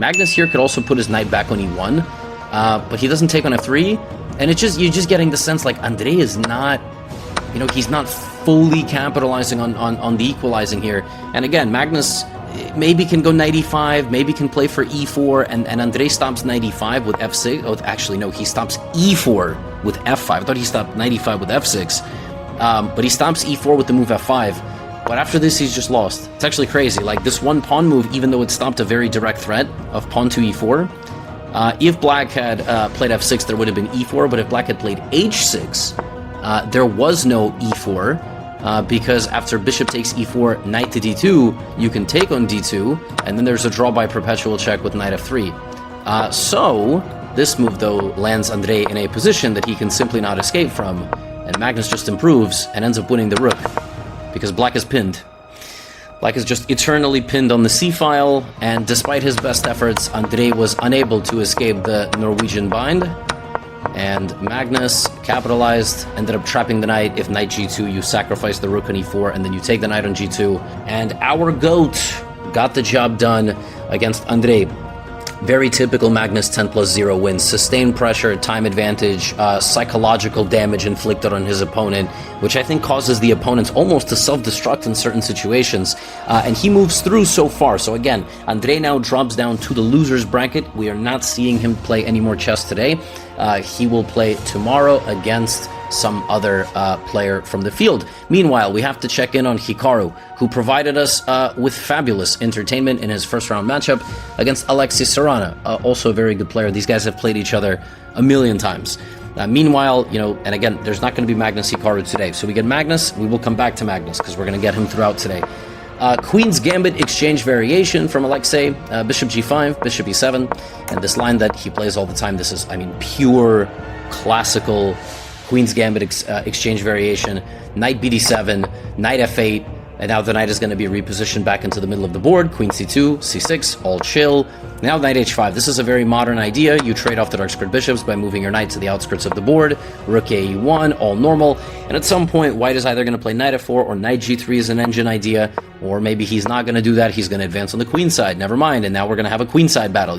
Magnus here could also put his knight back on e1, but he doesn't take on f3, and you're just getting the sense like Andrei is not, he's not fully capitalizing on the equalizing here. And again, Magnus maybe can go knight e5, maybe can play for e4, and Andrei stomps knight e5 with f6. Oh, actually, no, he stomps e4 with f5. I thought he stopped knight e5 with f6, but he stomps e4 with the move f5. But after this, he's just lost. It's actually crazy. Like, this one pawn move, even though it stopped a very direct threat of pawn to e4, if black had played f6, there would have been e4, but if black had played h6, there was no e4, because after bishop takes e4, knight to d2, you can take on d2, and then there's a draw by perpetual check with knight f3. So, this move, though, lands Andrei in a position that he can simply not escape from, and Magnus just improves and ends up winning the rook, because black is pinned. Black is just eternally pinned on the c-file, and despite his best efforts, Andrei was unable to escape the Norwegian bind, and Magnus capitalized, ended up trapping the knight. If knight g2, you sacrifice the rook on e4, and then you take the knight on g2, and our GOAT got the job done against Andrei. Very typical Magnus 10+0 wins. Sustained pressure, time advantage, psychological damage inflicted on his opponent, which I think causes the opponents almost to self-destruct in certain situations. And he moves through so far. So again, Andrei now drops down to the loser's bracket. We are not seeing him play any more chess today. He will play tomorrow against some other player from the field. Meanwhile, we have to check in on Hikaru, who provided us with fabulous entertainment in his first-round matchup against Alexis Serrana, also a very good player. These guys have played each other a million times. Meanwhile, and again, there's not going to be Magnus Hikaru today. So we get Magnus, we will come back to Magnus, because we're going to get him throughout today. Queen's Gambit exchange variation from Alexei, bishop g5, bishop e7, and this line that he plays all the time. This is, pure classical Queen's Gambit exchange variation. Knight bd7, knight f8, and now the knight is going to be repositioned back into the middle of the board. Queen c2, c6, all chill. Now knight h5. This is a very modern idea. You trade off the dark squared bishops by moving your knight to the outskirts of the board. Rook a1, all normal. And at some point, white is either going to play knight f4 or knight g3 is an engine idea, or maybe he's not going to do that. He's going to advance on the queen side. Never mind. And now we're going to have a queen side battle.